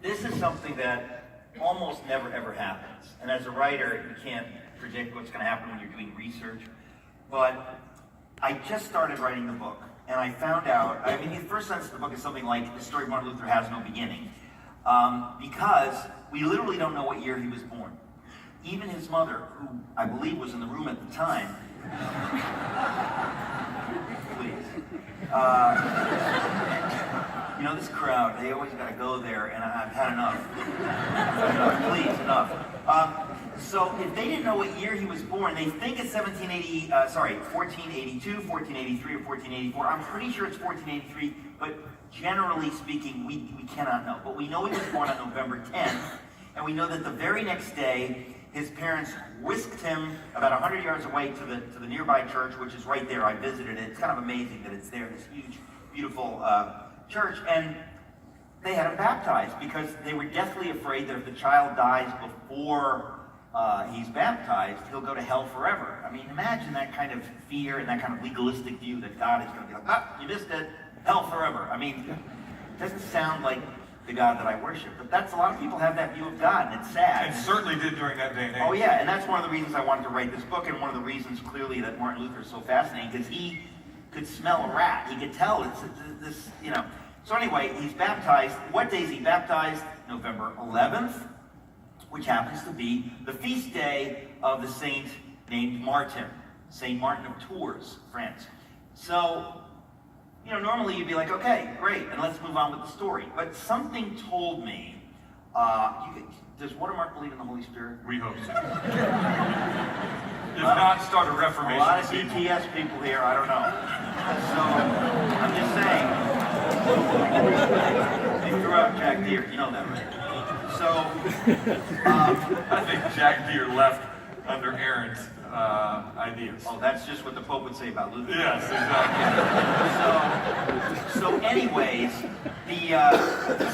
this is something that almost never ever happens. And as a writer, you can't predict what's going to happen when you're doing research. But I just started writing the book, and I found out, I mean, the first sentence of the book is something like, the story of Martin Luther has no beginning. Because we literally don't know what year he was born. Even his mother, who I believe was in the room at the time, please. You know, this crowd, they always got to go there, and I've had enough. Please, enough. So if they didn't know what year he was born, they think it's 1482, 1483, or 1484. I'm pretty sure it's 1483, but generally speaking, we cannot know. But we know he was born on November 10th, and we know that the very next day, his parents whisked him about 100 yards away to the nearby church, which is right there. I visited it. It's kind of amazing that it's there, this huge, beautiful church. And they had him baptized because they were deathly afraid that if the child dies before he's baptized, he'll go to hell forever. I mean, imagine that kind of fear and that kind of legalistic view that God is going to be like, ah, you missed it, hell forever. I mean, it doesn't sound like the God that I worship. But that's, a lot of people have that view of God, and it's sad. And certainly did during that day and age. Oh yeah, and that's one of the reasons I wanted to write this book, and one of the reasons clearly that Martin Luther is so fascinating, because he could smell a rat. He could tell it's this, you know. So anyway, he's baptized. What day is he baptized? November 11th, which happens to be the feast day of the saint named Martin, Saint Martin of Tours, France. So, you know, normally you'd be like, okay, great, and let's move on with the story. But something told me, does Watermark believe in the Holy Spirit? We hope so. If not, start a reformation. A lot of CTS people here, I don't know. So, I'm just saying. They threw out Jack Deere, you know that, right? So, I think Jack Deere left under Aaron's ideas. Oh, that's just what the Pope would say about Luther. Yes, exactly. So anyways,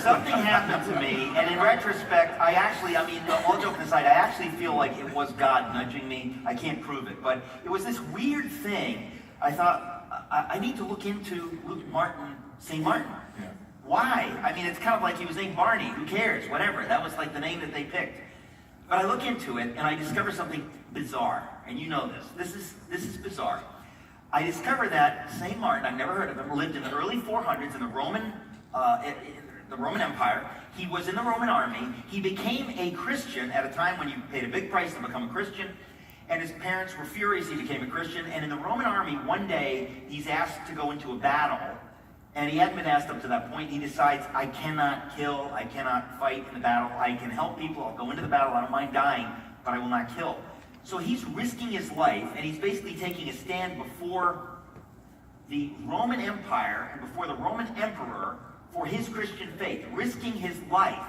something happened to me, and in retrospect, I mean, all joking aside, I actually feel like it was God nudging me. I can't prove it, but it was this weird thing. I thought, I need to look into St. Martin. Yeah. Why? I mean, it's kind of like he was named Barney. Who cares? Whatever. That was like the name that they picked. But I look into it, and I discover something bizarre. And you know this. This is bizarre. I discover that St. Martin, I've never heard of him, lived in the early 400s in the Roman Empire. He was in the Roman army. He became a Christian at a time when you paid a big price to become a Christian. And his parents were furious he became a Christian. And in the Roman army, one day, he's asked to go into a battle. And he hadn't been asked up to that point. He decides, I cannot kill, I cannot fight in the battle. I can help people, I'll go into the battle, I don't mind dying, but I will not kill. So he's risking his life, and he's basically taking a stand before the Roman Empire and before the Roman Emperor for his Christian faith, risking his life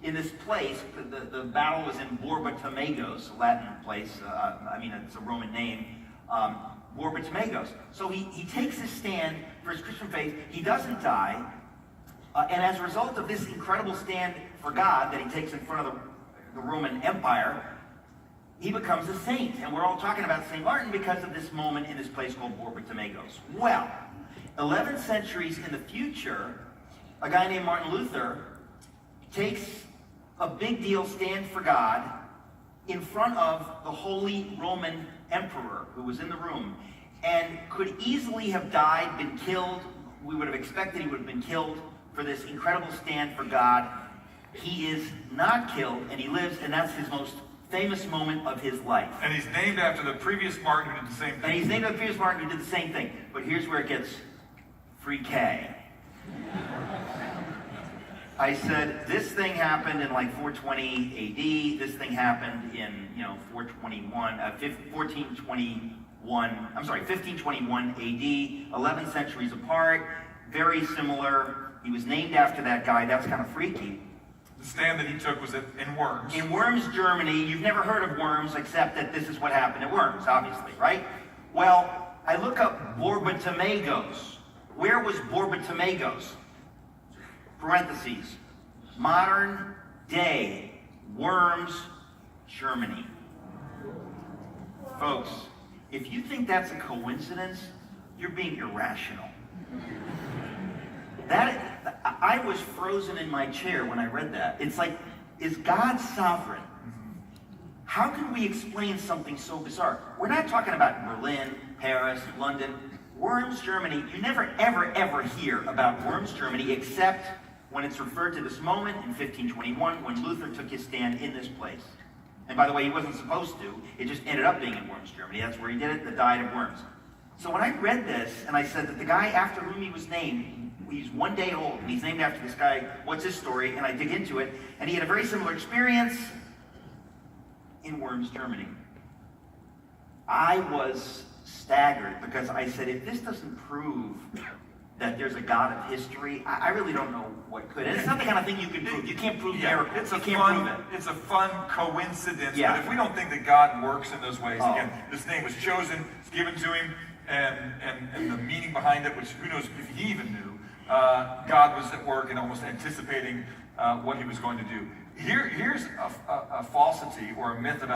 in this place. The battle was in Borba Tamagos, a Latin place, I mean, it's a Roman name. Borba Tamagos. So he takes his stand for his Christian faith. He doesn't die. And as a result of this incredible stand for God that he takes in front of the Roman Empire, he becomes a saint. And we're all talking about St. Martin because of this moment in this place called Borba Tamagos. Well, 11 centuries in the future, a guy named Martin Luther takes a big deal stand for God in front of the Holy Roman Emperor who was in the room, and could easily have died, been killed. We would have expected he would have been killed for this incredible stand for God. He is not killed, and he lives, and that's his most famous moment of his life. And he's named after the previous Martin who did the same thing. And he's named after the previous Martin who did the same thing. But here's where it gets freaky. I said, this thing happened in like 420 AD. This thing happened in, 1521 AD, 11 centuries apart, very similar. He was named after that guy. That's kind of freaky. The stand that he took was in Worms. In Worms, Germany. You've never heard of Worms, except that this is what happened at Worms, obviously, right? Well, I look up Borba Tamagos. Where was Borba Tamagos? Parentheses, modern day Worms, Germany. Folks, if you think that's a coincidence, you're being irrational. I was frozen in my chair when I read that. It's like, is God sovereign? How can we explain something so bizarre? We're not talking about Berlin, Paris, London. Worms, Germany. You never, ever, ever hear about Worms, Germany, except when it's referred to this moment in 1521 when Luther took his stand in this place. And by the way, he wasn't supposed to. It just ended up being in Worms, Germany. That's where he did it, the Diet of Worms. So when I read this, and I said that the guy after whom he was named, he's 1 day old, and he's named after this guy, what's his story? And I dig into it, and he had a very similar experience in Worms, Germany. I was staggered because I said, if this doesn't prove that there's a God of history, I really don't know what could. And it's not the kind of thing you can prove. You can't prove miracles. It's a you can't fun, prove it. it's a fun coincidence. Yeah. But if we don't think that God works in those ways, Oh. again, this name was chosen, it's given to him, and the meaning behind it, which who knows if he even knew, God was at work and almost anticipating what he was going to do. Here's a falsity or a myth about